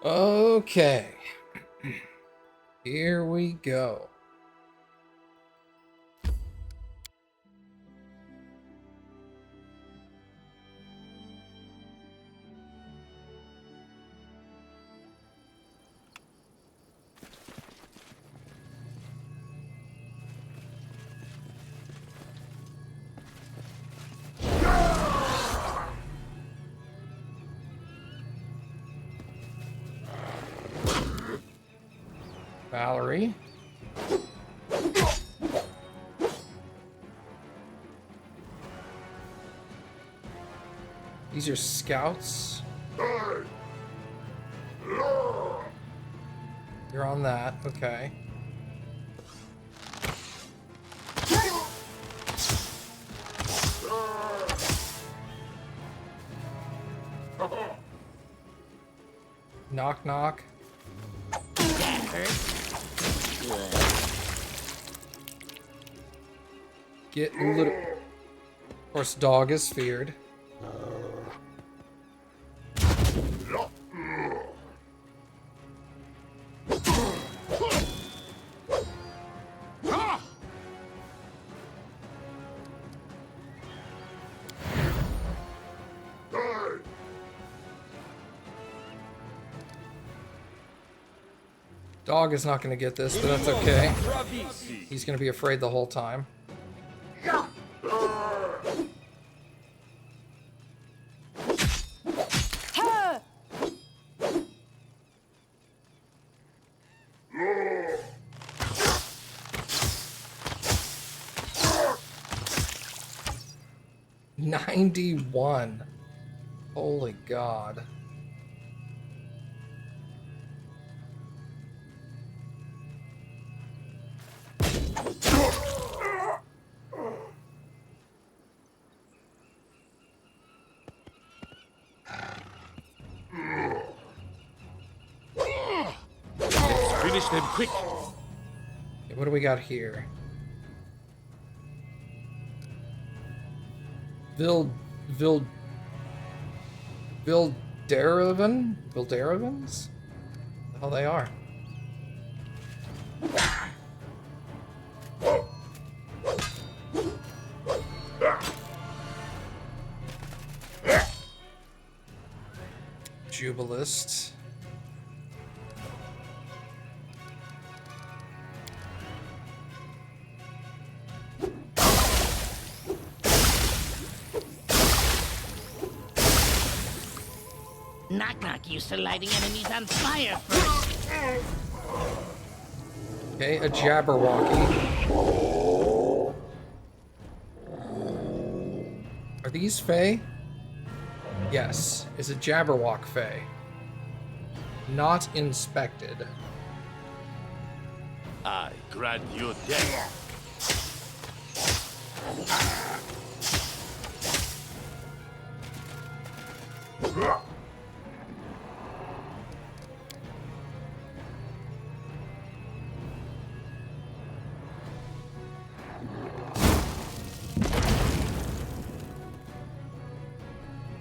Okay. Here we go. Valerie. These are scouts. You're on that, okay. Knock-Nok. Get a little... Of course, dog is feared. Dog is not going to get this, but that's okay. He's going to be afraid the whole time. $91. Holy God. Finish them quick. Okay, what do we got here? Vildaravans? The hell they are. Jubilist. Nok-Nok used to lighting enemies on fire first. Okay, a Jabberwocky. Are these Fae? Yes, it's a Jabberwock Fae. Not inspected. I grant you death.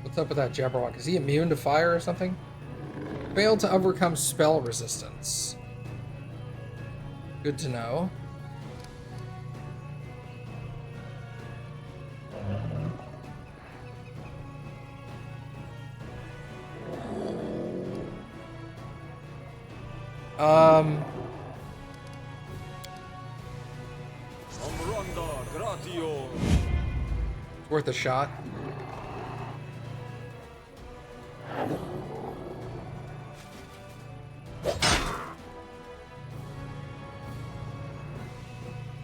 What's up with that Jabberwock? Is he immune to fire or something? Failed to overcome spell resistance. Good to know. Worth a shot.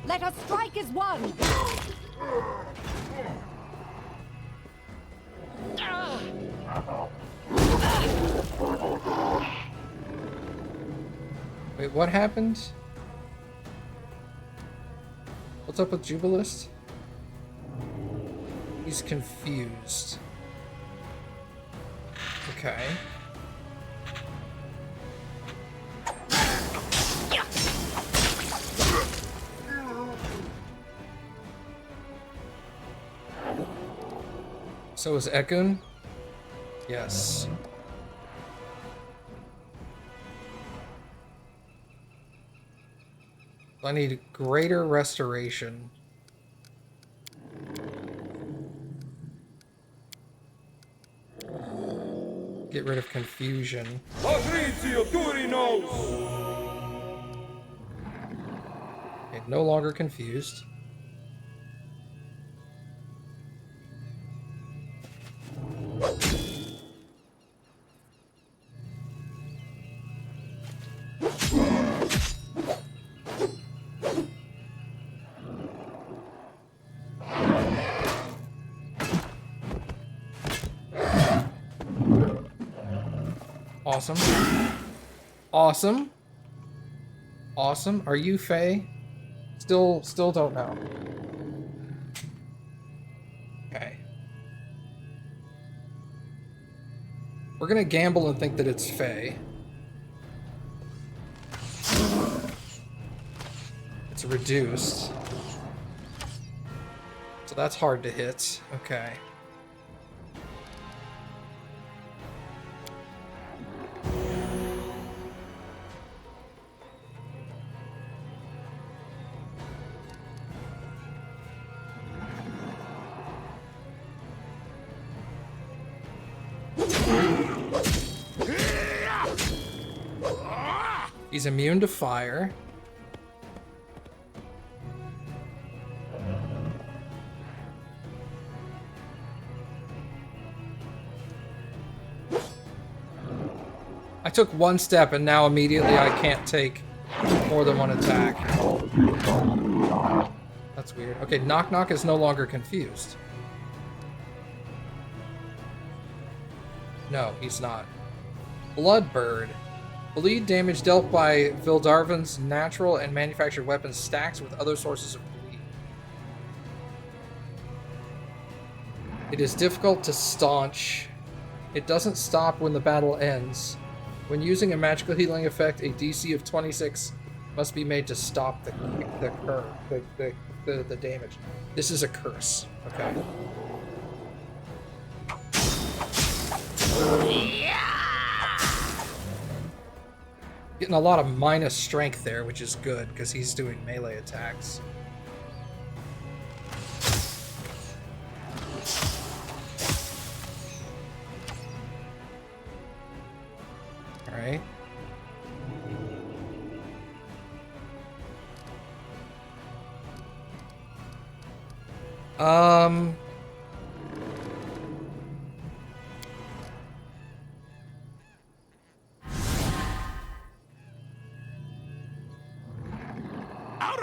Let us strike as one! Wait, what happened? What's up with Jubilist? He's confused. Okay. So is Ekun? Yes. I need greater restoration. Get rid of confusion. Okay, no longer confused. Awesome. Awesome. Awesome. Are you Faye? Still don't know. Okay. We're gonna gamble and think that it's Faye. It's reduced. So that's hard to hit. Okay. He's immune to fire. I took one step and now immediately I can't take more than one attack. That's weird. Okay, Nok-Nok is no longer confused. No, he's not. Bloodbird. Bleed damage dealt by Vildarvin's natural and manufactured weapons stacks with other sources of bleed. It is difficult to staunch. It doesn't stop when the battle ends. When using a magical healing effect, a DC of 26 must be made to stop the damage. This is a curse. Okay. Getting a lot of minus strength there, which is good, because he's doing melee attacks. Alright. Out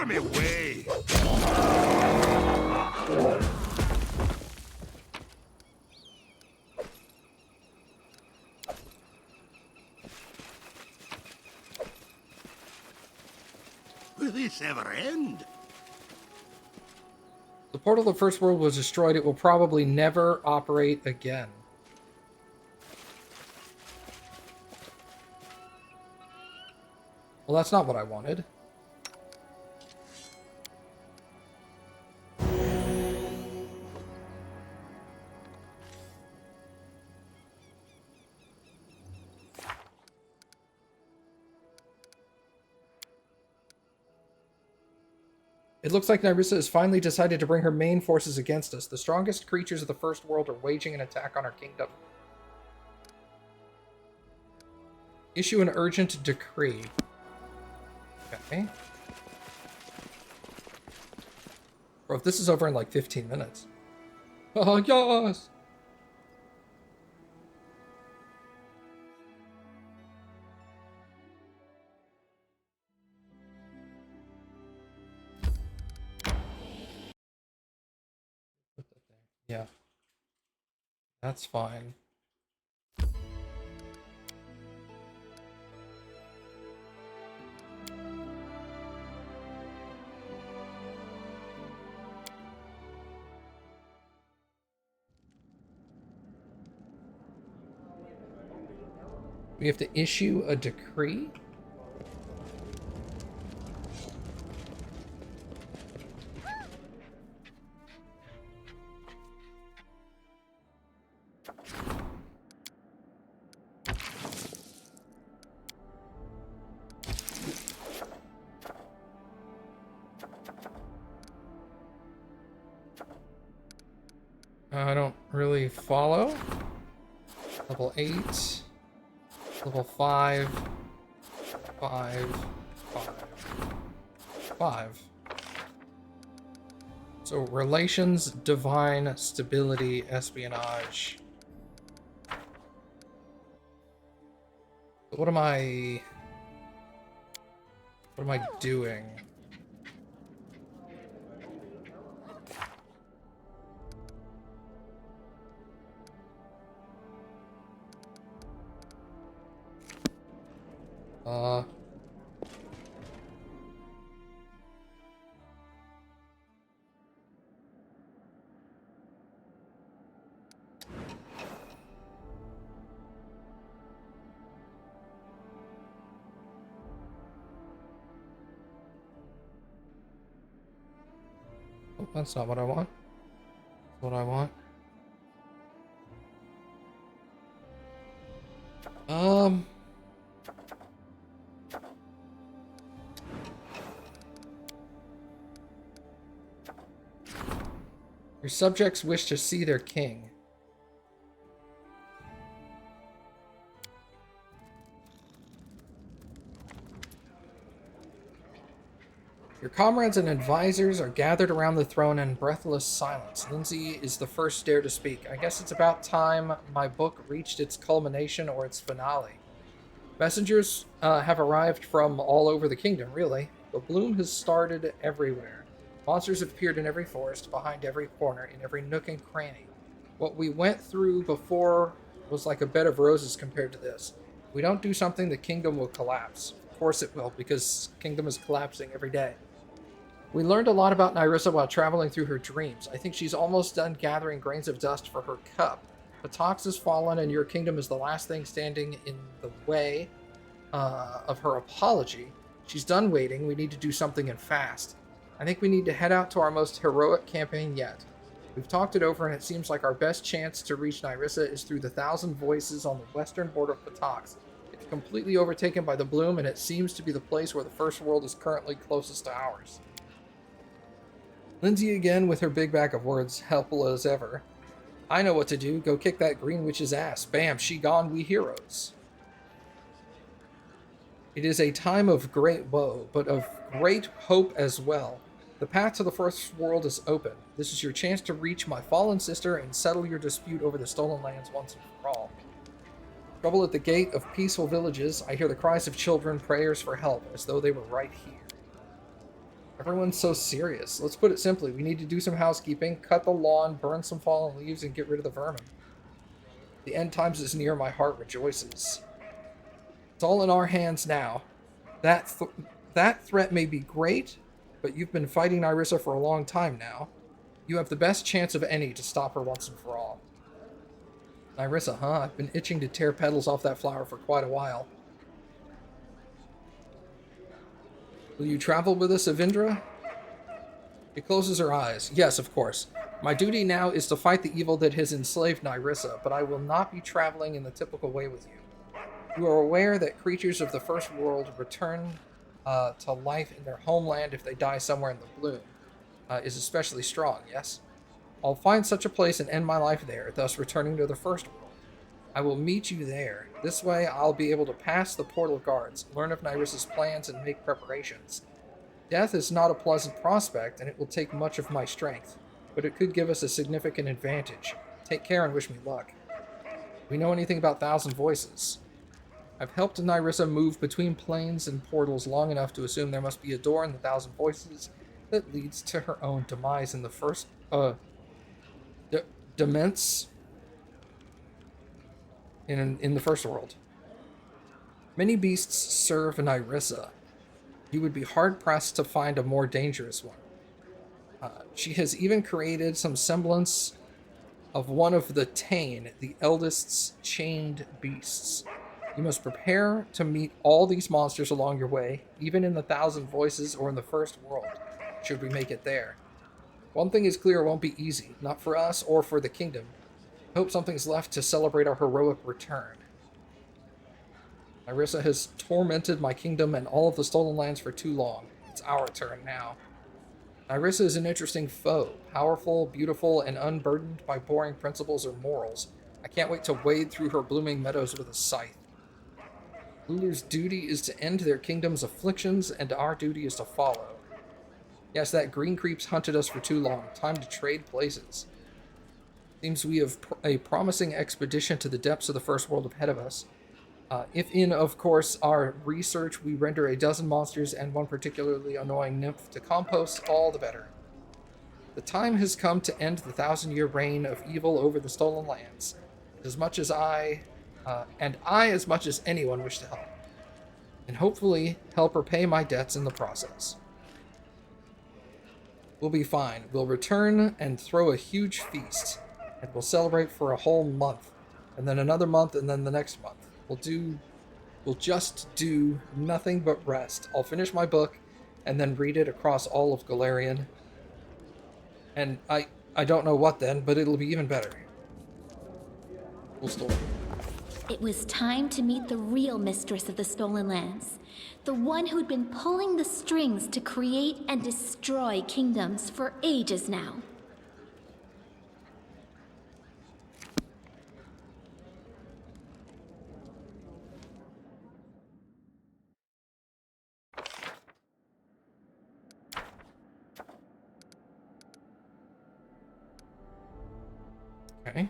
of my way! Will this ever end? The portal of the First World was destroyed. It will probably never operate again. Well, that's not what I wanted. It looks like Nyrissa has finally decided to bring her main forces against us. The strongest creatures of the First World are waging an attack on our kingdom. Issue an urgent decree. Okay. Bro, if this is over in like 15 minutes. Oh, yes! Yeah. That's fine. We have to issue a decree? I don't really follow. Level 8. Level 5. 5. 5. 5. So, relations, divine, stability, espionage. What am I doing? Oh, that's not what I want. That's what I want. Your subjects wish to see their king. Your comrades and advisors are gathered around the throne in breathless silence. Lindsay is the first dare to speak. I guess it's about time my book reached its culmination or its finale. Messengers have arrived from all over the kingdom, really. The bloom has started everywhere. Monsters have appeared in every forest, behind every corner, in every nook and cranny. What we went through before was like a bed of roses compared to this. If we don't do something, the kingdom will collapse. Of course it will, because kingdom is collapsing every day. We learned a lot about Nyrissa while traveling through her dreams. I think she's almost done gathering grains of dust for her cup. Patox has fallen, and your kingdom is the last thing standing in the way of her apology. She's done waiting. We need to do something and fast. I think we need to head out to our most heroic campaign yet. We've talked it over, and it seems like our best chance to reach Nyrissa is through the Thousand Voices on the western border of Patox. It's completely overtaken by the bloom, and it seems to be the place where the First World is currently closest to ours. Lindsay again with her big bag of words, helpful as ever. I know what to do. Go kick that green witch's ass. Bam, she gone, we heroes. It is a time of great woe, but of great hope as well. The path to the First World is open. This is your chance to reach my fallen sister and settle your dispute over the stolen lands once and for all. Trouble at the gate of peaceful villages. I hear the cries of children, prayers for help, as though they were right here. Everyone's so serious. Let's put it simply. We need to do some housekeeping, cut the lawn, burn some fallen leaves, and get rid of the vermin. The end times is near, my heart rejoices. It's all in our hands now. That threat may be great, but you've been fighting Nyrissa for a long time now. You have the best chance of any to stop her once and for all. Nyrissa, huh? I've been itching to tear petals off that flower for quite a while. Will you travel with us, Avindra? She closes her eyes. Yes, of course. My duty now is to fight the evil that has enslaved Nyrissa, but I will not be traveling in the typical way with you. You are aware that creatures of the First World return to life in their homeland if they die somewhere in the bloom. Is especially strong, yes? I'll find such a place and end my life there, thus returning to the First World. I will meet you there. This way, I'll be able to pass the portal guards, learn of Nyrissa's plans, and make preparations. Death is not a pleasant prospect, and it will take much of my strength, but it could give us a significant advantage. Take care and wish me luck. Do we know anything about Thousand Voices? I've helped Nyrissa move between planes and portals long enough to assume there must be a door in the Thousand Voices that leads to her own demise in the first, dements in the First World. Many beasts serve Nyrissa. You would be hard-pressed to find a more dangerous one. She has even created some semblance of one of the Tane, the eldest's chained beasts. You must prepare to meet all these monsters along your way, even in the Thousand Voices or in the First World, should we make it there. One thing is clear, it won't be easy, not for us or for the kingdom. I hope something's left to celebrate our heroic return. Nyrissa has tormented my kingdom and all of the stolen lands for too long. It's our turn now. Nyrissa is an interesting foe, powerful, beautiful, and unburdened by boring principles or morals. I can't wait to wade through her blooming meadows with a scythe. Ruler's duty is to end their kingdom's afflictions, and our duty is to follow. Yes, that green creep's hunted us for too long. Time to trade places. Seems we have a promising expedition to the depths of the first world ahead of us. If in, of course, our research we render a dozen monsters and one particularly annoying nymph to compost, all the better. The time has come to end the 1,000-year reign of evil over the stolen lands. As much as I, as much as anyone, wish to help. And hopefully help repay my debts in the process. We'll be fine. We'll return and throw a huge feast. And we'll celebrate for a whole month. And then another month, and then the next month. We'll just do nothing but rest. I'll finish my book, and then read it across all of Galarian. And I don't know what then, but it'll be even better. Cool story. It was time to meet the real mistress of the Stolen Lands. The one who'd been pulling the strings to create and destroy kingdoms for ages now. Okay.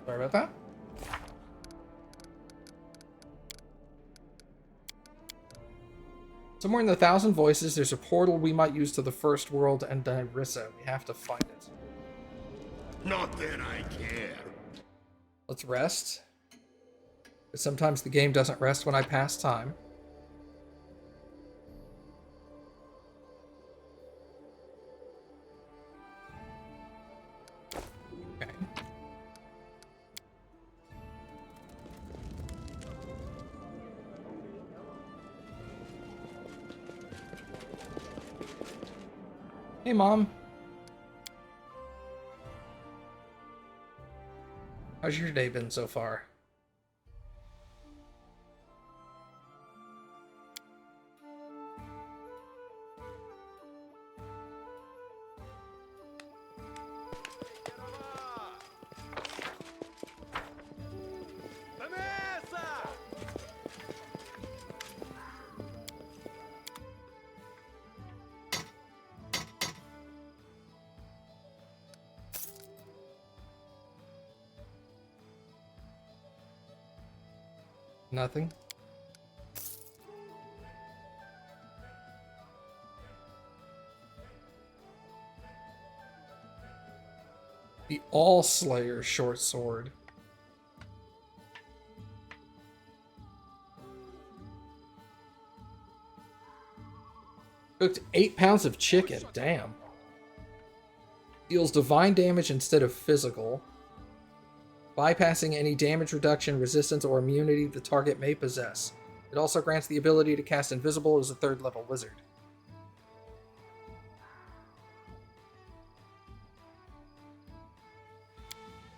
Sorry about that. Somewhere in the Thousand Voices, there's a portal we might use to the First World and Nyrissa. We have to find it. Not that I care. Let's rest. Sometimes the game doesn't rest when I pass time. Okay. Hey, Mom. How's your day been so far? Nothing. The All Slayer short sword. Cooked 8 pounds of chicken. Damn. Deals divine damage instead of physical. Bypassing any damage reduction, resistance, or immunity the target may possess. It also grants the ability to cast Invisible as a 3rd level wizard.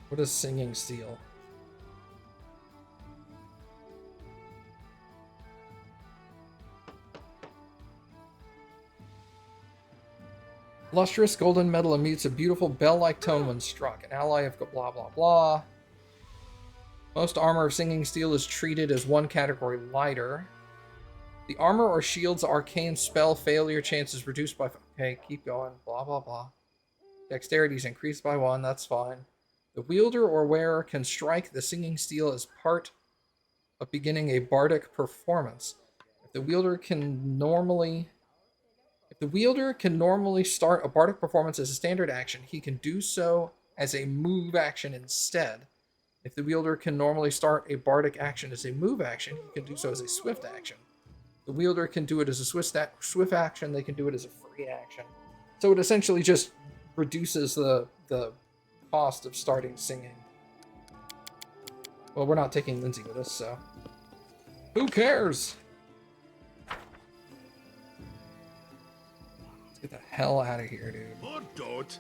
What is Singing Steel? Lustrous golden metal emits a beautiful bell-like tone when struck. An ally of blah blah blah. Most armor of Singing Steel is treated as one category lighter. The armor or shield's arcane spell failure chance is reduced by... Okay, keep going. Blah, blah, blah. Dexterity is increased by 1. That's fine. The wielder or wearer can strike the Singing Steel as part of beginning a bardic performance. If the wielder can normally start a bardic performance as a standard action, he can do so as a move action instead. If the wielder can normally start a bardic action as a move action, he can do so as a swift action. The wielder can do it as a swift action, they can do it as a free action. So it essentially just reduces the cost of starting singing. Well, we're not taking Lindsay with us, so... Who cares? Let's get the hell out of here, dude. Or don't.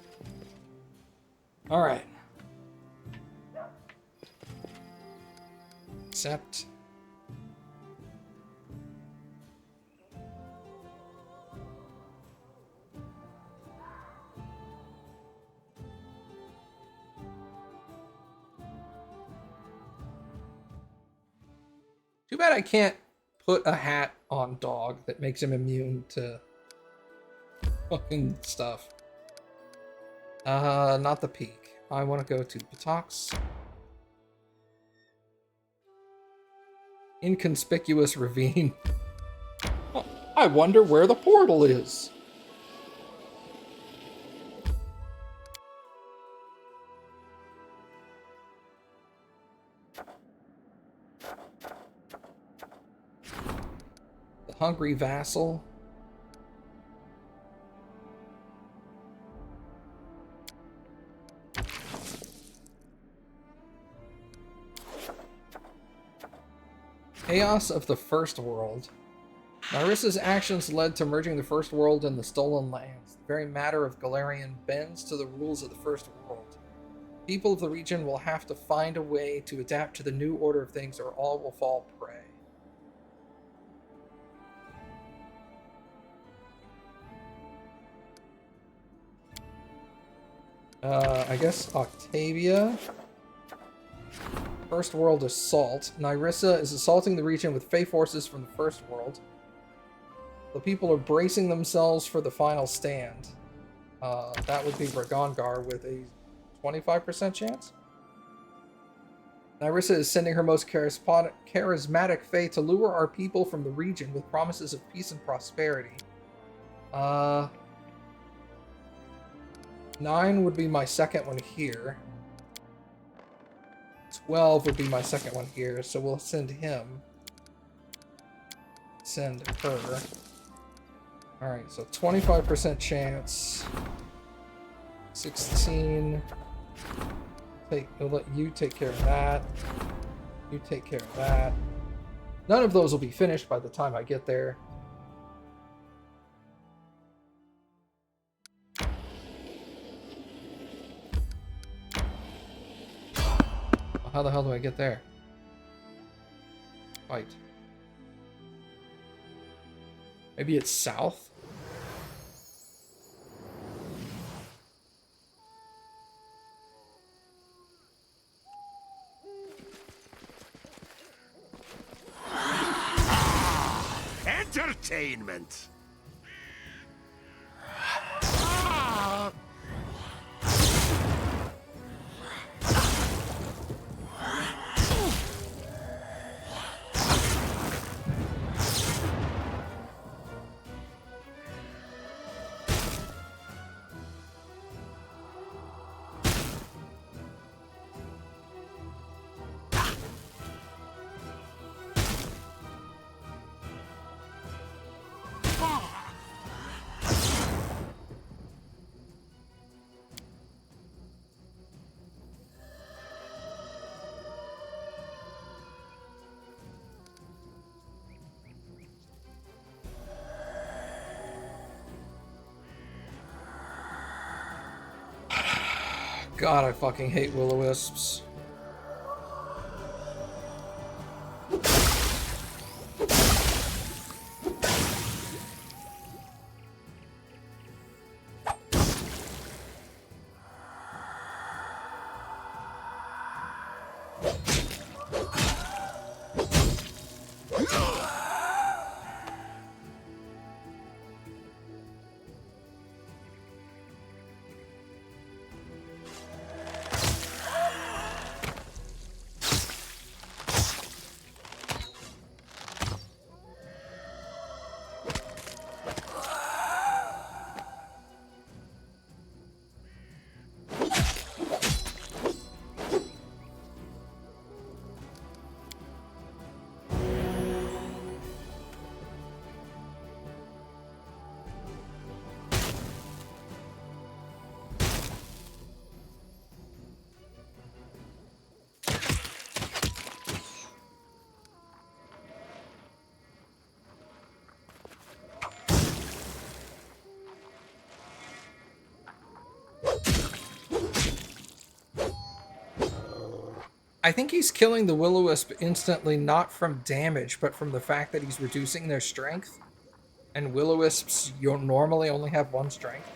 All right. Accept. Too bad I can't put a hat on dog that makes him immune to fucking stuff. Not the peak. I want to go to Patox. Inconspicuous ravine. I wonder where the portal is. The hungry vassal. Chaos of the First World. Narissa's actions led to merging the First World and the Stolen Lands. The very matter of Galarian bends to the rules of the First World. People of the region will have to find a way to adapt to the new order of things or all will fall prey. I guess Octavia. First World Assault. Nyrissa is assaulting the region with Fey forces from the First World. The people are bracing themselves for the final stand. That would be Bragongar with a 25% chance. Nyrissa is sending her most charismatic Fey to lure our people from the region with promises of peace and prosperity. 9 would be my second one here. 12 would be my second one here, so we'll send him. Send her. Alright, so 25% chance. 16. We'll let you take care of that. You take care of that. None of those will be finished by the time I get there. How the hell do I get there? Fight. Maybe it's south? Entertainment. God, I fucking hate will-o-wisps. I think he's killing the Will-O-Wisp instantly, not from damage, but from the fact that he's reducing their strength. And Will-O-Wisps normally only have 1 strength.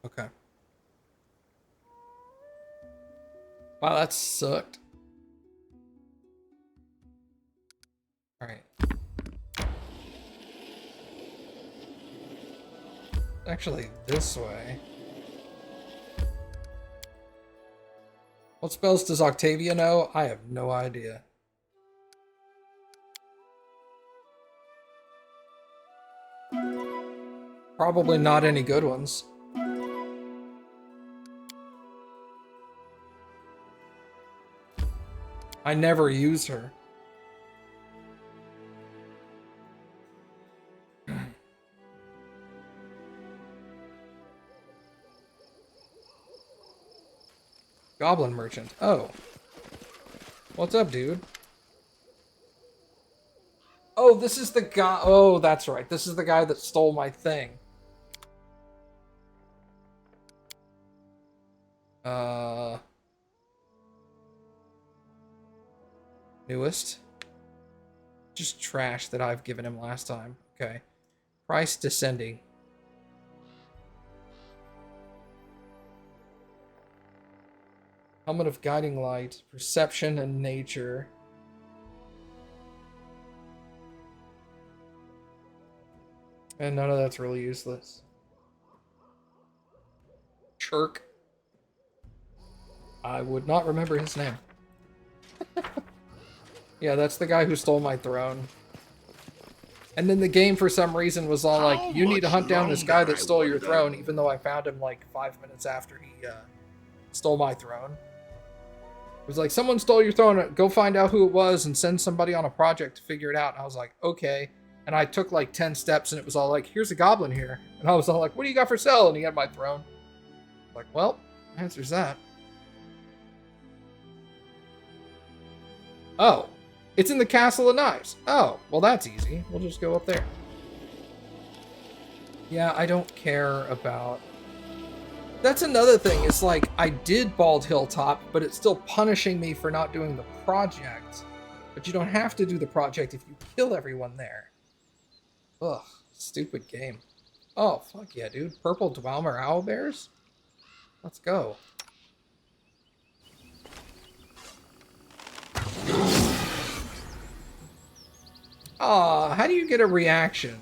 Okay. Wow, that sucked. Alright. Actually, this way. What spells does Octavia know? I have no idea. Probably not any good ones. I never use her. Goblin merchant. Oh. What's up, dude? Oh, this is the guy. Oh, that's right. This is the guy that stole my thing. Newest. Just trash that I've given him last time. Okay. Price descending. Helmet of Guiding Light, Perception, and Nature. And none of that's really useless. Chirk. I would not remember his name. Yeah, that's the guy who stole my throne. And then the game, for some reason, was all like, you need to hunt down this guy that stole your throne, even though I found him like 5 minutes after he stole my throne. It was like, someone stole your throne, go find out who it was and send somebody on a project to figure it out. And I was like, okay. And I took like 10 steps and it was all like, here's a goblin here. And I was all like, what do you got for sale? And he had my throne. Like, well, answers that. Oh, it's in the Castle of Knives. Oh, well, that's easy. We'll just go up there. Yeah, I don't care about... That's another thing. It's like, I did Bald Hilltop, but it's still punishing me for not doing the project. But you don't have to do the project if you kill everyone there. Ugh, stupid game. Oh, fuck yeah, dude. Purple Dwemer Owlbears? Let's go. Aw, how do you get a reaction?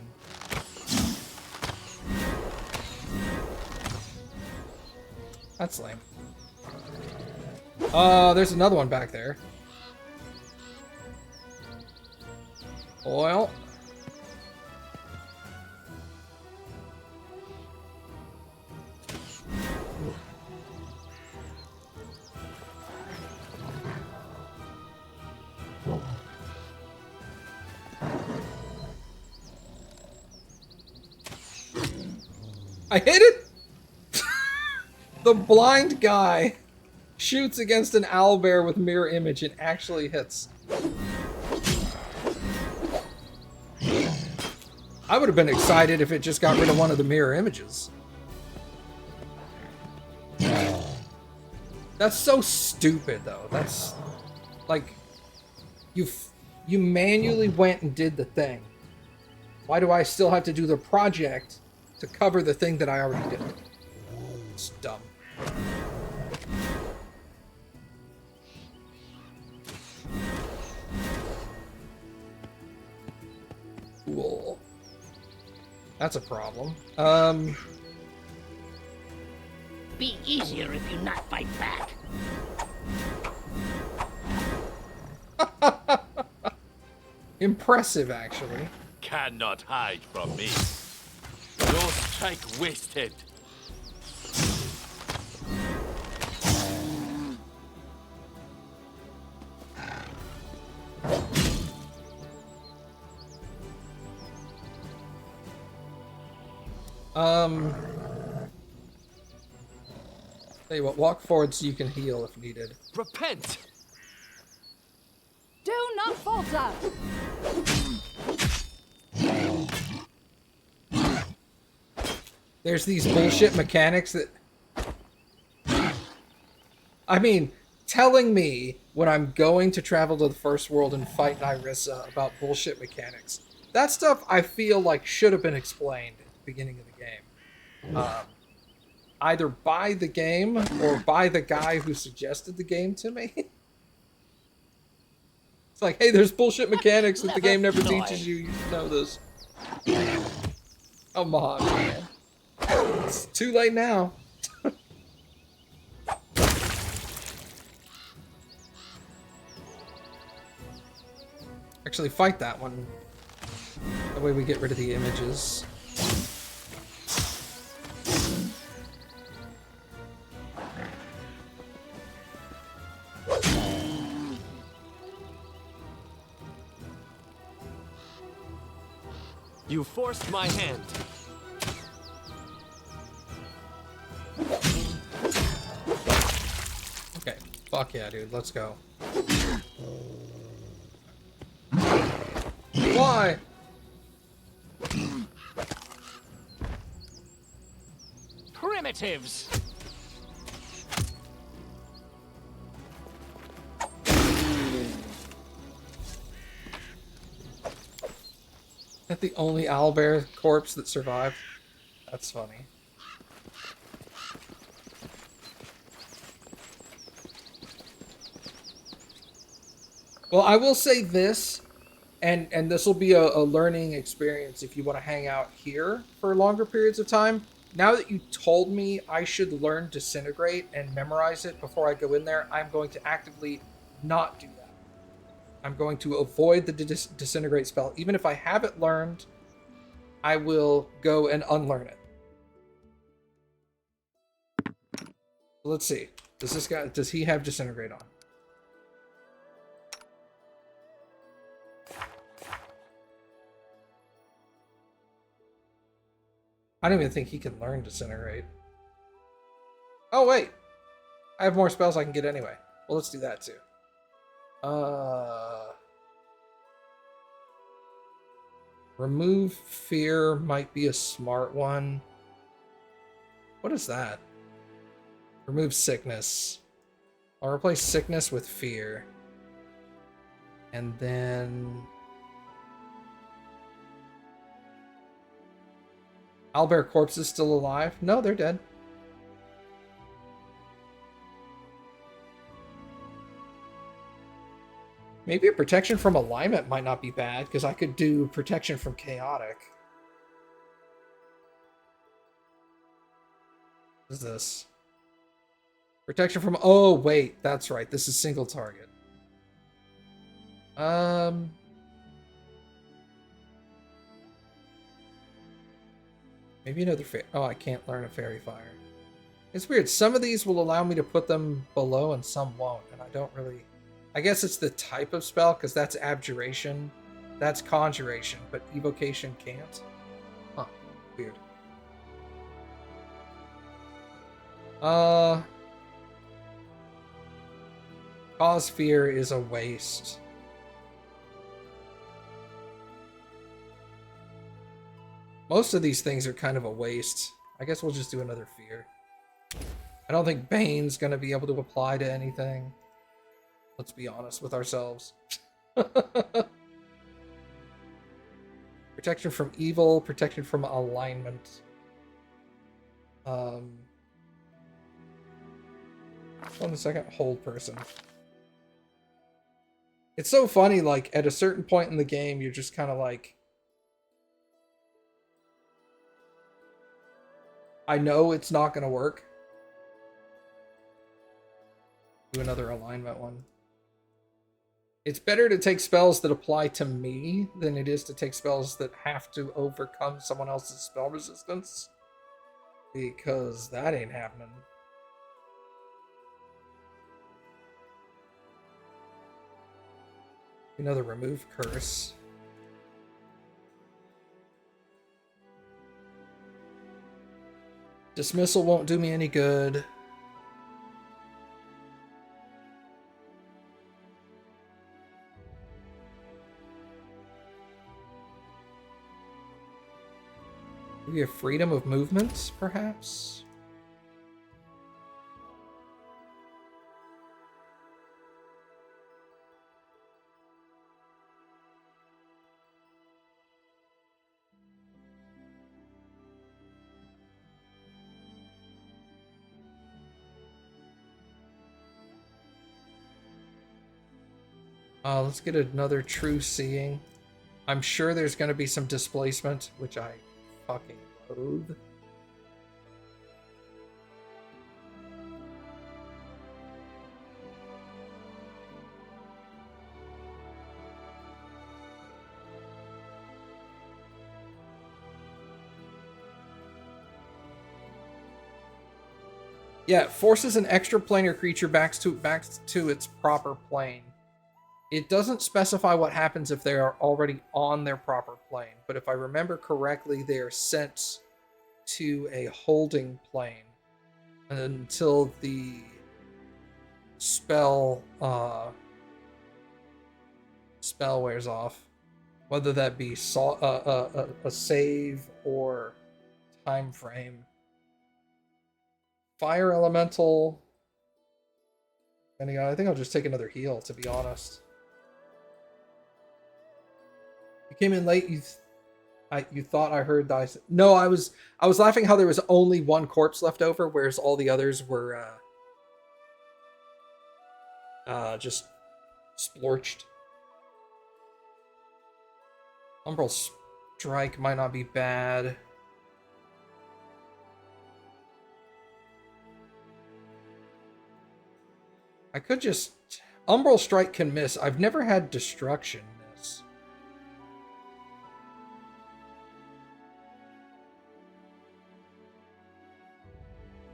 That's lame. There's another one back there. Oil. I hit it! The blind guy shoots against an owlbear with mirror image and actually hits. I would have been excited if it just got rid of one of the mirror images. That's so stupid, though. That's like you manually went and did the thing. Why do I still have to do the project to cover the thing that I already did? It's dumb. Cool. That's a problem. Be easier if you not fight back. Impressive, actually. Cannot hide from me. Your strike wasted. Tell you what, walk forward so you can heal if needed. Repent! Do not falter! There's these bullshit mechanics that... I mean, telling me when I'm going to travel to the first world and fight Nyrissa about bullshit mechanics. That stuff I feel like should have been explained at the beginning of the game. Either by the game or by the guy who suggested the game to me. It's like, hey, there's bullshit mechanics that the game never teaches you. You should know this. Come on, man. It's too late now. Actually, fight that one. That way we get rid of the images. You forced my hand. Okay, fuck yeah, dude. Let's go. Why? Primitives! Is that the only owlbear corpse that survived? That's funny. Well, I will say this, and this will be a learning experience if you want to hang out here for longer periods of time. Now that you told me I should learn Disintegrate and memorize it before I go in there, I'm going to actively not do that. I'm going to avoid the Disintegrate spell. Even if I have it learned, I will go and unlearn it. Let's see. Does he have Disintegrate on? I don't even think he can learn Disintegrate. Oh, wait. I have more spells I can get anyway. Well, let's do that too. Remove Fear might be a smart one. What is that? Remove Sickness. I'll replace Sickness with Fear. And then... Owlbear corpses still alive? No, they're dead. Maybe a protection from alignment might not be bad, because I could do protection from chaotic. What is this? Protection from... Oh, wait. That's right. This is single target. Maybe another... Oh, I can't learn a Fairy Fire. It's weird. Some of these will allow me to put them below and some won't. And I don't really... I guess it's the type of spell, because that's Abjuration. That's Conjuration, but Evocation can't. Huh. Weird. Cause Fear is a waste. Most of these things are kind of a waste. I guess we'll just do another Fear. I don't think Bane's going to be able to apply to anything. Let's be honest with ourselves. Protection from evil, protection from alignment. Hold on a second. Hold person. It's so funny, like, at a certain point in the game, you're just kind of like... I know it's not going to work. Do another alignment one. It's better to take spells that apply to me than it is to take spells that have to overcome someone else's spell resistance. Because that ain't happening. Another remove curse. Dismissal won't do me any good. We have freedom of movement, perhaps? Let's get another true seeing. I'm sure there's going to be some displacement, which I fucking loathe. Yeah, it forces an extraplanar creature back to its proper plane. It doesn't specify what happens if they are already on their proper plane, but if I remember correctly, they are sent to a holding plane until the spell wears off, whether that be a save or time frame. Fire elemental. I think I'll just take another heal, to be honest. You came in late. You thought I heard that? No, I was laughing how there was only one corpse left over, whereas all the others were just splorched. Umbral Strike might not be bad. I could just... Umbral Strike can miss. I've never had Destruction miss.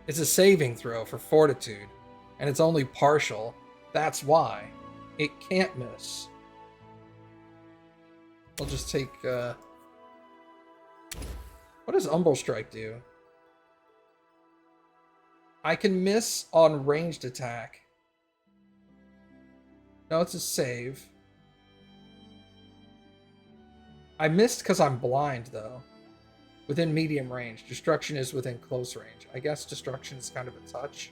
It's a saving throw for Fortitude, and it's only partial. That's why. It can't miss. I'll just take... What does Umbral Strike do? I can miss on ranged attack. No, it's a save. I missed because I'm blind, though. Within medium range. Destruction is within close range. I guess destruction is kind of a touch.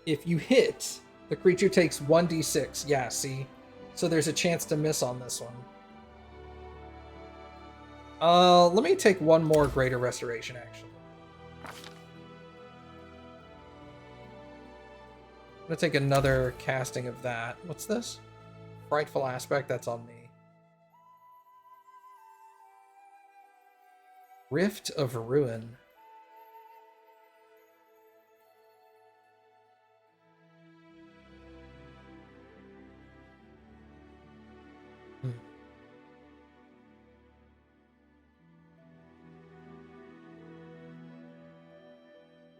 If you hit, the creature takes 1d6. Yeah, see? So there's a chance to miss on this one. Let me take one more Greater Restoration, actually. I'm gonna take another casting of that. What's this? Frightful Aspect, that's on me. Rift of Ruin.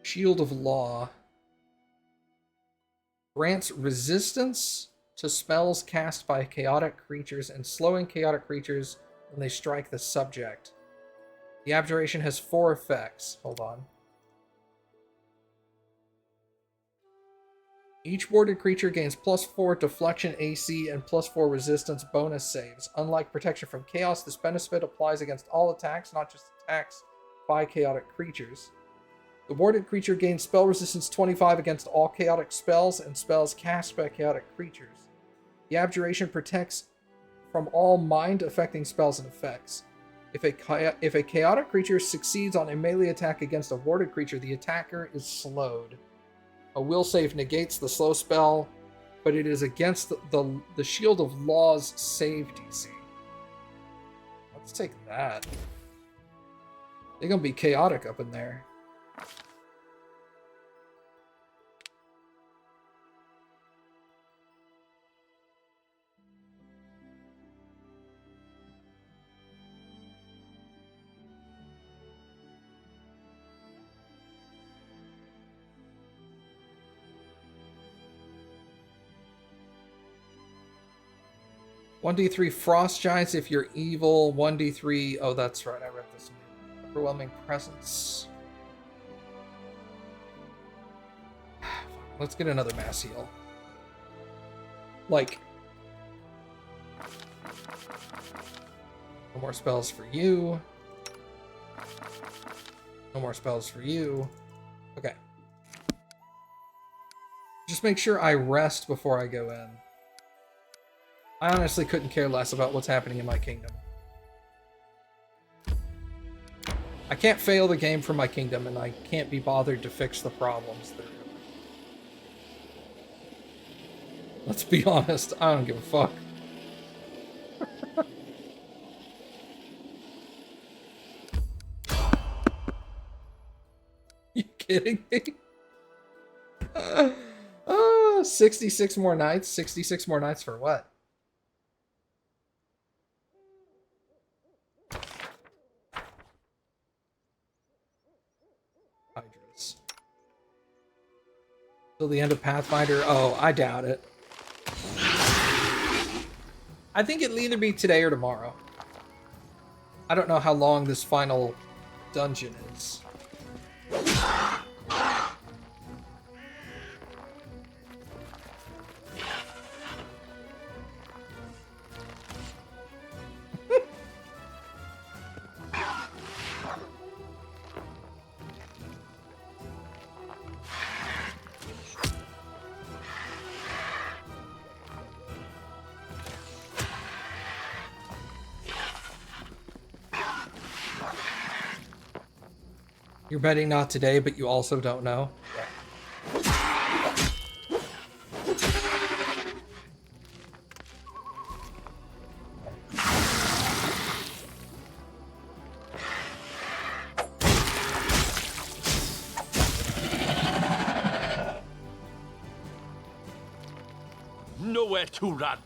Shield of Law. Grants resistance to spells cast by chaotic creatures and slowing chaotic creatures when they strike the subject. The abjuration has 4 effects. Hold on. Each warded creature gains +4 deflection AC and +4 resistance bonus saves. Unlike protection from chaos, this benefit applies against all attacks, not just attacks by chaotic creatures. The warded creature gains spell resistance 25 against all chaotic spells and spells cast by chaotic creatures. The abjuration protects from all mind-affecting spells and effects. If a chaotic creature succeeds on a melee attack against a warded creature, the attacker is slowed. A will save negates the slow spell, but it is against the Shield of Law's save DC. Let's take that. They're gonna be chaotic up in there. $1d3 Frost Giants if you're evil. 1d3. Oh, that's right. I read this one. Overwhelming Presence. Let's get another mass heal. Like, No more spells for you. No more spells for you. Okay. Just make sure I rest before I go in. I honestly couldn't care less about what's happening in my kingdom. I can't fail the game for my kingdom, and I can't be bothered to fix the problems that are going. Let's be honest, I don't give a fuck. You kidding me? 66 more nights? 66 more nights for what? Hydras. Till the end of Pathfinder? Oh, I doubt it. I think it'll either be today or tomorrow. I don't know how long this final dungeon is. You're betting not today, but you also don't know. Nowhere to run.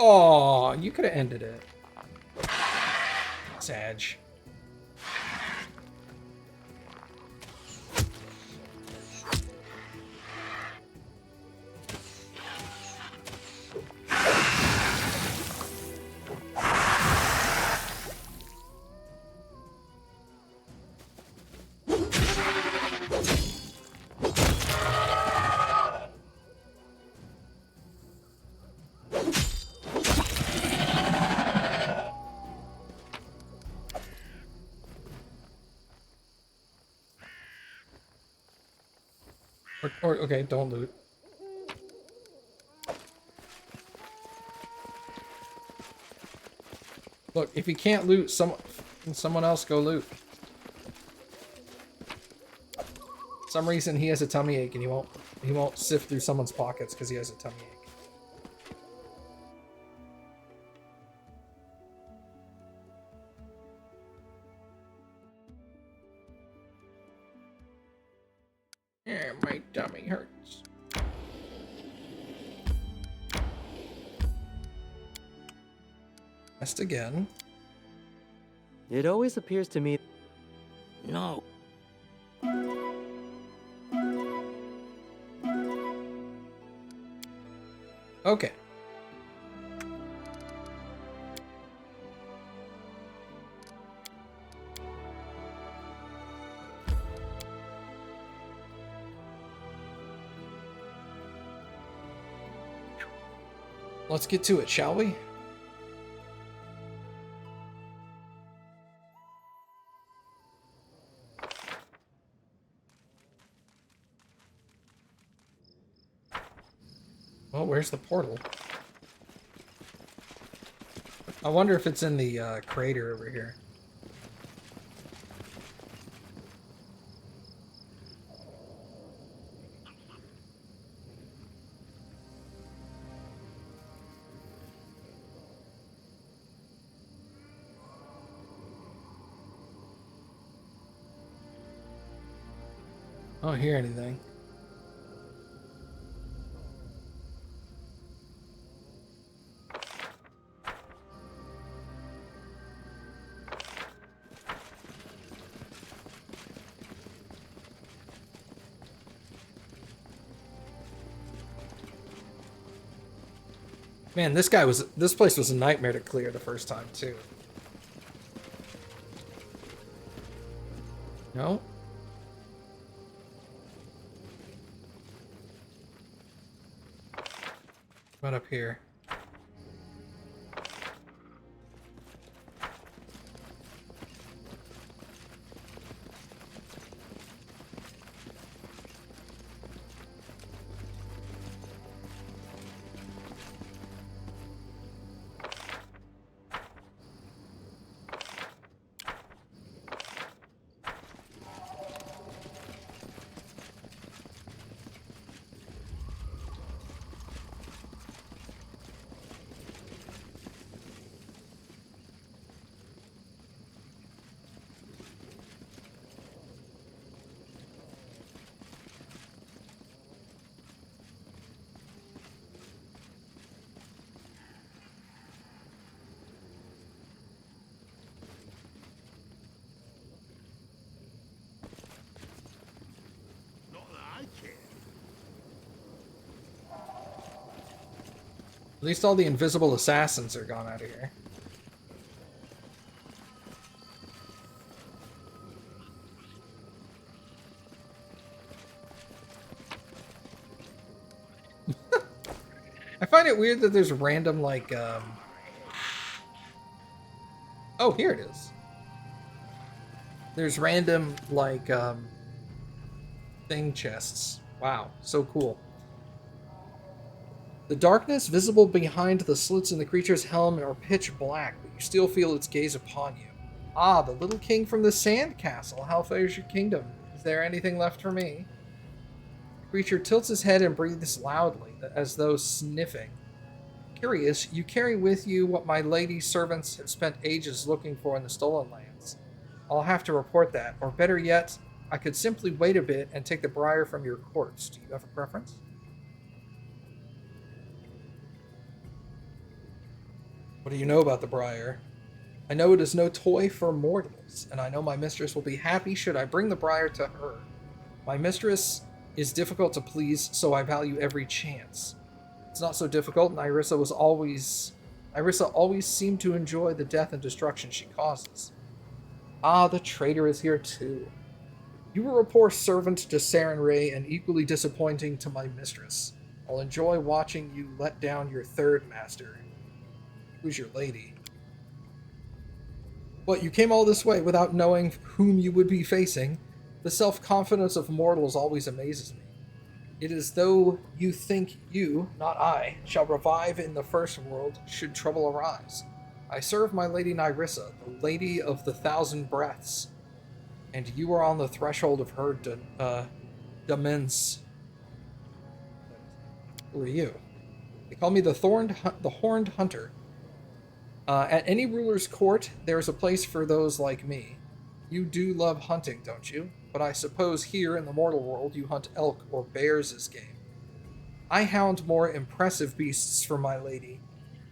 Oh, you could have ended it. Sag. Or okay, don't loot. Look, if you can't loot, someone else go loot. For some reason he has a tummy ache and he won't sift through someone's pockets because he has a tummy ache. Yeah, my tummy hurts. Test again. It always appears to me. No. Okay. Let's get to it, shall we? Well, where's the portal? I wonder if it's in the crater over here. I don't hear anything. Man, this place was a nightmare to clear the first time too. No? What up here? Not that I care. At least all the invisible assassins are gone out of here. I find it weird that there's random, like, Oh, here it is. There's random, like, thing chests. Wow, so cool. The darkness visible behind the slits in the creature's helm are pitch black, but you still feel its gaze upon you. Ah, the little king from the sand castle. How fares your kingdom? Is there anything left for me? The creature tilts his head and breathes loudly, as though sniffing. Curious, you carry with you what my lady's servants have spent ages looking for in the Stolen Lands. I'll have to report that, or better yet, I could simply wait a bit and take the briar from your corpse. Do you have a preference? What do you know about the briar? I know it is no toy for mortals, and I know my mistress will be happy should I bring the briar to her. My mistress is difficult to please, so I value every chance. It's not so difficult, and Irissa always seemed to enjoy the death and destruction she causes. Ah, the traitor is here too. You were a poor servant to Sarenrae and equally disappointing to my mistress. I'll enjoy watching you let down your third master. Who's your lady? What, you came all this way without knowing whom you would be facing? The self-confidence of mortals always amazes me. It is though you think you, not I, shall revive in the first world should trouble arise. I serve my lady Nyrissa, the lady of the thousand breaths, and you are on the threshold of her demens. Who are you? They call me the Horned Hunter. At any ruler's court, there is a place for those like me. You do love hunting, don't you? But I suppose here in the mortal world you hunt elk or bears as game. I hound more impressive beasts for my lady.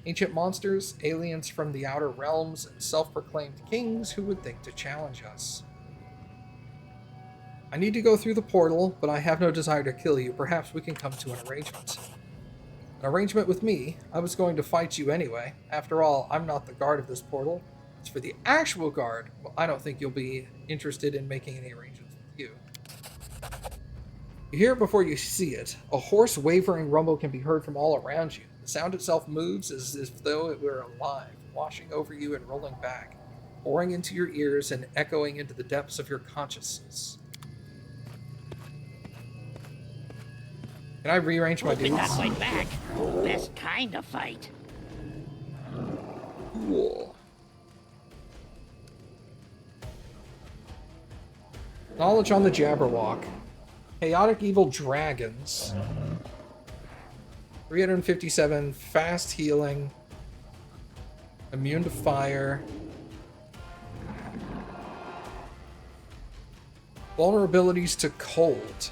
Ancient monsters, aliens from the outer realms, and self-proclaimed kings who would think to challenge us. I need to go through the portal, but I have no desire to kill you. Perhaps we can come to an arrangement. An arrangement with me? I was going to fight you anyway. After all, I'm not the guard of this portal. As for the actual guard, well, I don't think you'll be interested in making any arrangements with you. You hear it before you see it. A hoarse, wavering rumble can be heard from all around you. The sound itself moves as if though it were alive, washing over you and rolling back, pouring into your ears and echoing into the depths of your consciousness. Can I rearrange my dudes? Not fight back. Best kind of fight. Cool. Knowledge on the Jabberwock. Chaotic Evil Dragons. 357. Fast healing. Immune to fire. Vulnerabilities to cold.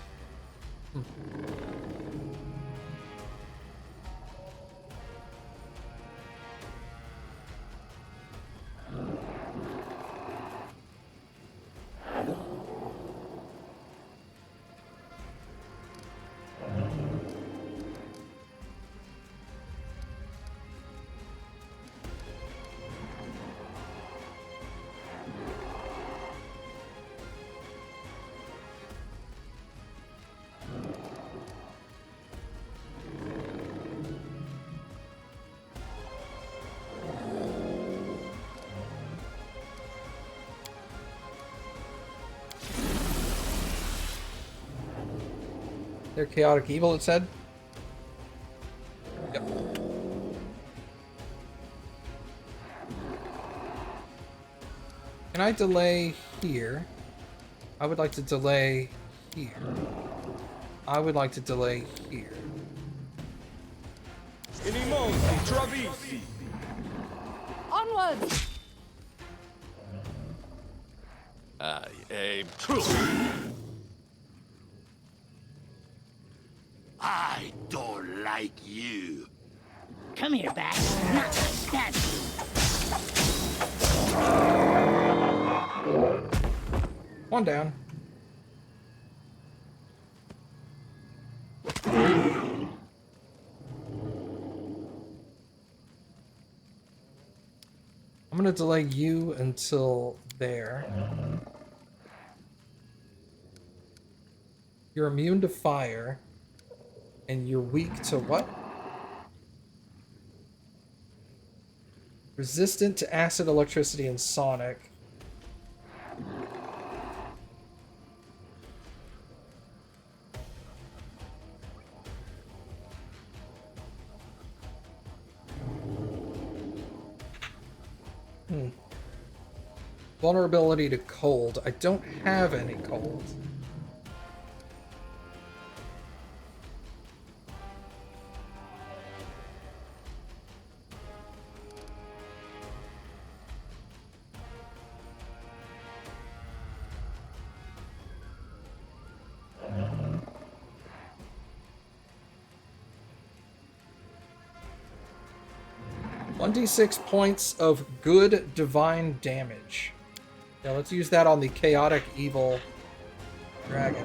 They're chaotic evil, it said? Yep. Can I delay here? I would like to delay here. I would like to delay here. Onwards! I aim true. I don't like you. Come here, Bat. Not like that. One down. I'm gonna delay you until there. You're immune to fire, and you're weak to what? Resistant to acid, electricity, and sonic. Vulnerability to cold. I don't have any cold. One d6 points of good divine damage. Yeah, let's use that on the chaotic evil dragon.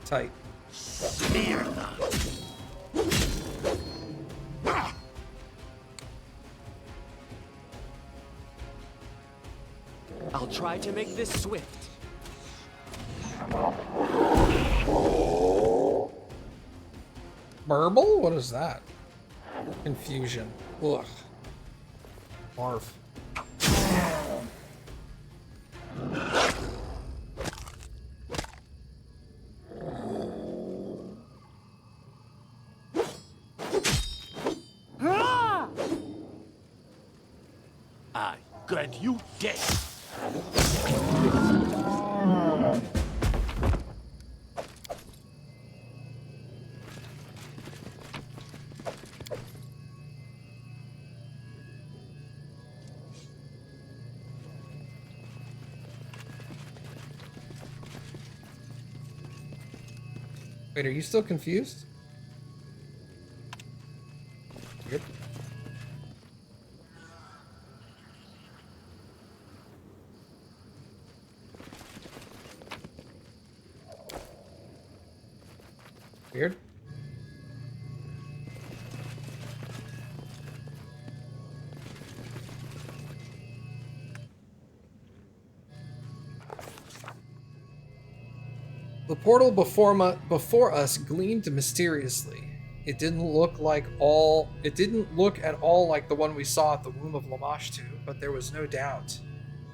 Tight. Smear them. I'll try to make this swift. Burble? What is that? Confusion. Ugh. Barf. I grant you death. Wait, are you still confused? Yep. Weird. The portal before us gleamed mysteriously. It didn't look at all like the one we saw at the womb of Lamashtu, but there was no doubt.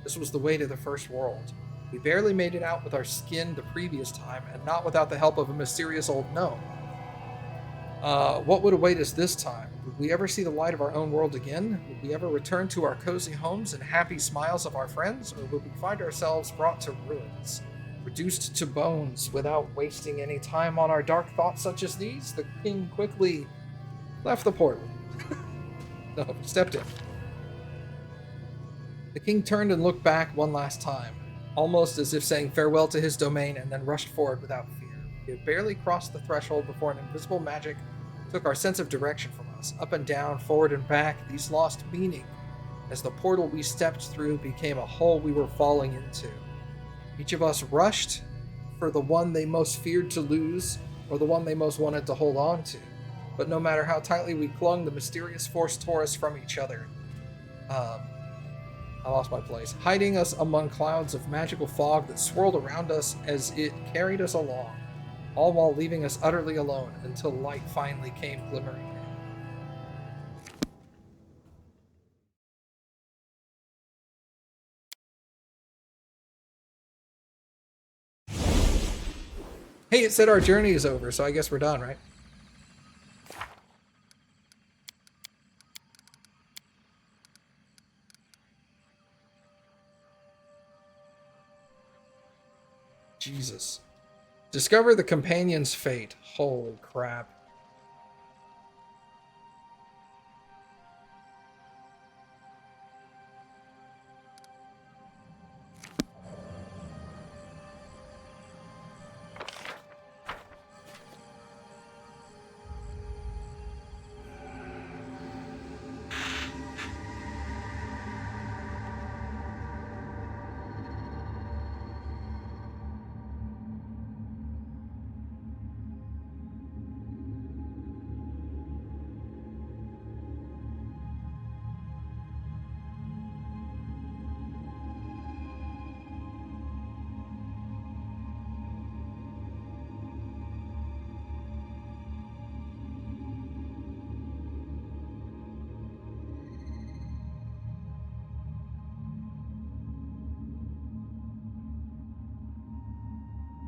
This was the way to the first world. We barely made it out with our skin the previous time, and not without the help of a mysterious old gnome. What would await us this time? Would we ever see the light of our own world again? Would we ever return to our cozy homes and happy smiles of our friends? Or would we find ourselves brought to ruins, reduced to bones, without wasting any time on our dark thoughts such as these? The king quickly left the portal. No, stepped in. The king turned and looked back one last time, almost as if saying farewell to his domain, and then rushed forward without fear. We had barely crossed the threshold before an invisible magic took our sense of direction from us. Up and down, forward and back, these lost meaning as the portal we stepped through became a hole we were falling into. Each of us rushed for the one they most feared to lose, or the one they most wanted to hold on to. But no matter how tightly we clung, the mysterious force tore us from each other. I lost my place. Hiding us among clouds of magical fog that swirled around us as it carried us along, all while leaving us utterly alone until light finally came glimmering in. Hey, it said our journey is over, so I guess we're done, right? Jesus. Discover the companion's fate. Holy crap.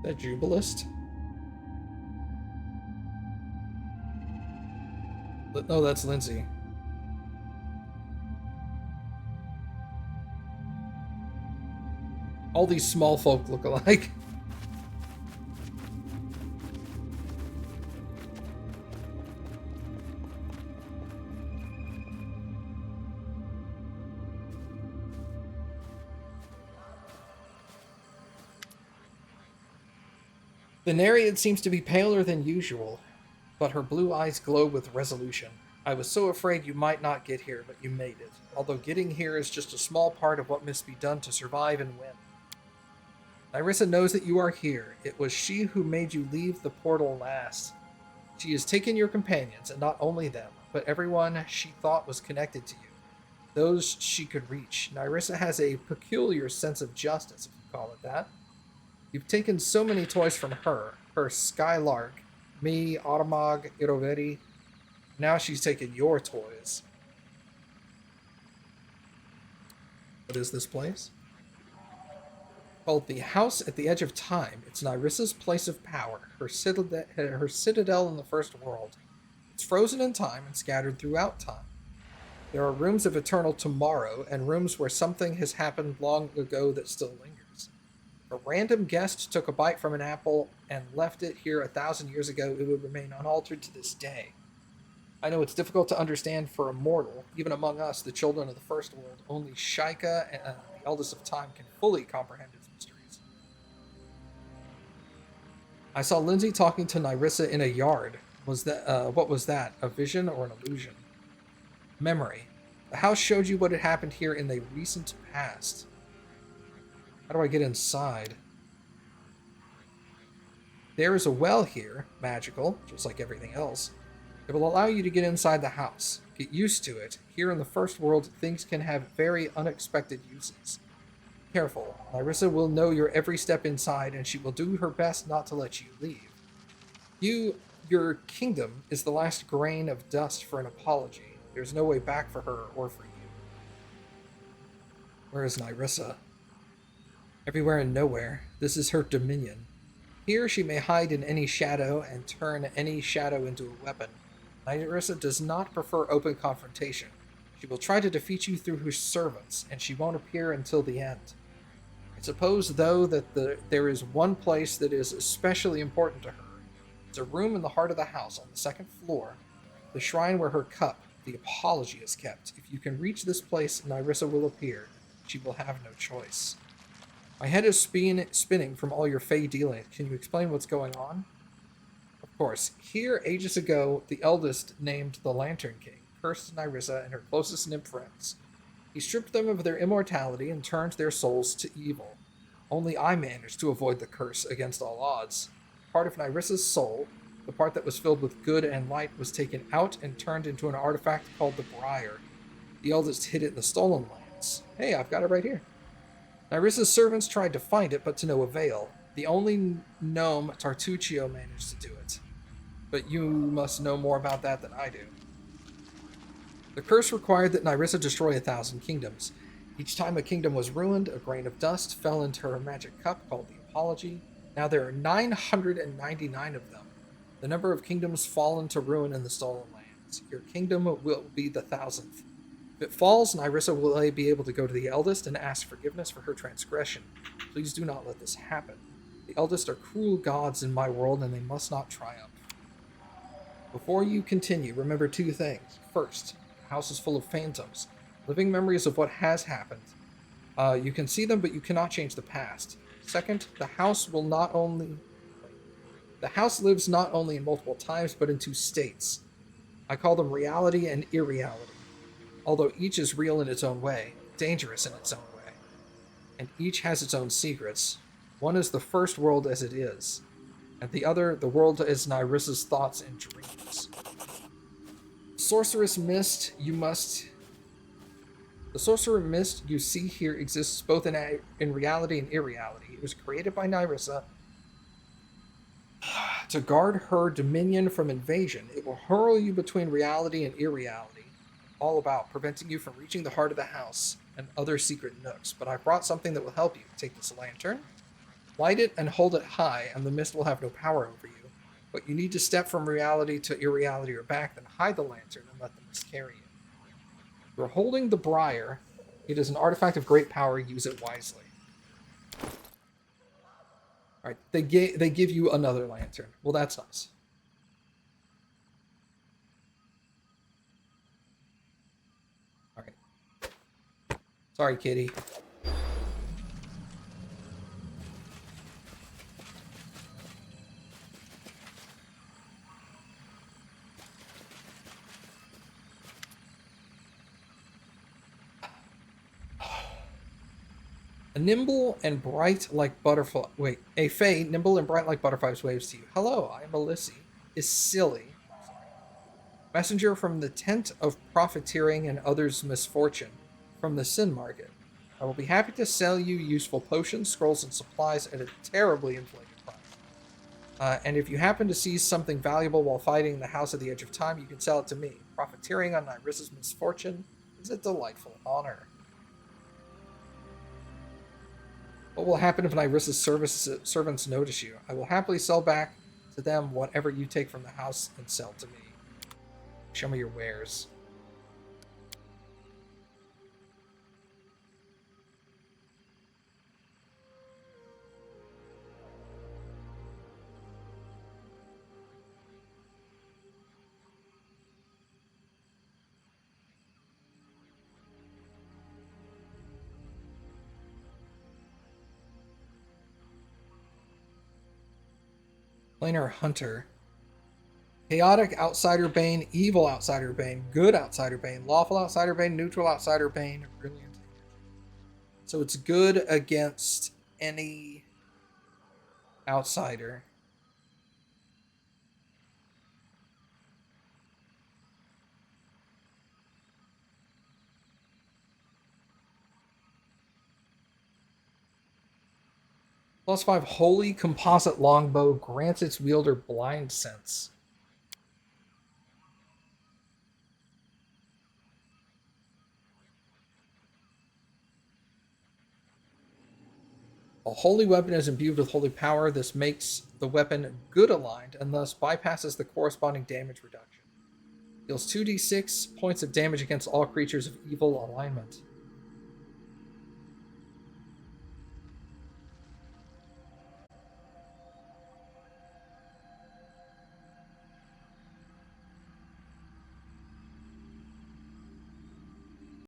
That Jubilist? No, that's Lindsay. All these small folk look alike. The Nereid seems to be paler than usual, but her blue eyes glow with resolution. I was so afraid you might not get here, but you made it. Although getting here is just a small part of what must be done to survive and win. Nyrissa knows that you are here. It was she who made you leave the portal last. She has taken your companions, and not only them, but everyone she thought was connected to you. Those she could reach. Nyrissa has a peculiar sense of justice, if you call it that. You've taken so many toys from her. Her Skylark, me, Automog, Iroveri. Now she's taken your toys. What is this place? Called the House at the Edge of Time. It's Nyrissa's place of power, her citadel in the First World. It's frozen in time and scattered throughout time. There are rooms of eternal tomorrow, and rooms where something has happened long ago that still lingers. If a random guest took a bite from an apple and left it here 1,000 years ago, it would remain unaltered to this day. I know it's difficult to understand for a mortal. Even among us, the children of the First World, only Shaika and the Eldest of Time can fully comprehend its mysteries. I saw Lindsay talking to Nyrissa in a yard. What was that? A vision or an illusion? Memory. The house showed you what had happened here in the recent past. How do I get inside? There is a well here, magical, just like everything else. It will allow you to get inside the house. Get used to it. Here in the First World, things can have very unexpected uses. Careful. Nyrissa will know your every step inside, and she will do her best not to let you leave. Your kingdom is the last grain of dust for an apology. There's no way back for her or for you. Where is Nyrissa? Everywhere and nowhere. This is her dominion. Here she may hide in any shadow and turn any shadow into a weapon. Nyrissa does not prefer open confrontation. She will try to defeat you through her servants, and she won't appear until the end. I suppose, though, that there is one place that is especially important to her. It's a room in the heart of the house on the second floor, the shrine where her cup, the apology, is kept. If you can reach this place, Nyrissa will appear. She will have no choice. My head is spinning from all your fey dealing. Can you explain what's going on? Of course. Here, ages ago, the eldest, named the Lantern King, cursed Nyrissa and her closest nymph friends. He stripped them of their immortality and turned their souls to evil. Only I managed to avoid the curse against all odds. Part of Nyrissa's soul, the part that was filled with good and light, was taken out and turned into an artifact called the Briar. The eldest hid it in the Stolen Lands. Hey, I've got it right here. Nyrissa's servants tried to find it, but to no avail. The only gnome, Tartuccio, managed to do it. But you must know more about that than I do. The curse required that Nyrissa destroy 1,000 kingdoms. Each time a kingdom was ruined, a grain of dust fell into her magic cup called the Apology. Now there are 999 of them. The number of kingdoms fallen to ruin in the Stolen Lands. Your kingdom will be the 1,000th. If it falls, Nyrissa will be able to go to the Eldest and ask forgiveness for her transgression. Please do not let this happen. The Eldest are cruel gods in my world, and they must not triumph. Before you continue, remember 2 things. First, the house is full of phantoms, living memories of what has happened. You can see them, but you cannot change the past. Second, the house lives not only in multiple times, but in 2 states. I call them reality and irreality. Although each is real in its own way, dangerous in its own way, and each has its own secrets. One is the first world as it is, and the other, the world as Nyrissa's thoughts and dreams. Sorceress Mist, The sorcerer mist you see here exists both in reality and irreality. It was created by Nyrissa to guard her dominion from invasion. It will hurl you between reality and irreality, all about preventing you from reaching the heart of the house and other secret nooks. But I brought something that will help you. Take this lantern, light it, and hold it high, and the mist will have no power over you. But you need to step from reality to irreality or back, then hide the lantern and let the mist carry you. You're holding the briar. It is an artifact of great power. Use it wisely. Alright, they give you another lantern. Well, that's nice. Alright. Sorry, kitty. A nimble and bright like butterfly. Wait, a fae, nimble and bright like butterflies, waves to you. Hello, I am Melissy. Is silly. Messenger from the tent of profiteering and others' misfortune, from the sin market. I will be happy to sell you useful potions, scrolls, and supplies at a terribly inflated price. And if you happen to seize something valuable while fighting the House at the Edge of Time, you can sell it to me. Profiteering on Nyrissa's misfortune is a delightful honor. What will happen if Nyrissa's servants notice you? I will happily sell back to them whatever you take from the house and sell to me. Show me your wares. Planar Hunter. Chaotic Outsider Bane, Evil Outsider Bane, Good Outsider Bane, Lawful Outsider Bane, Neutral Outsider Bane, Brilliant. So it's good against any outsider. +5 Holy Composite Longbow grants its wielder blind sense. A holy weapon is imbued with holy power. This makes the weapon good aligned and thus bypasses the corresponding damage reduction. Deals 2d6 points of damage against all creatures of evil alignment.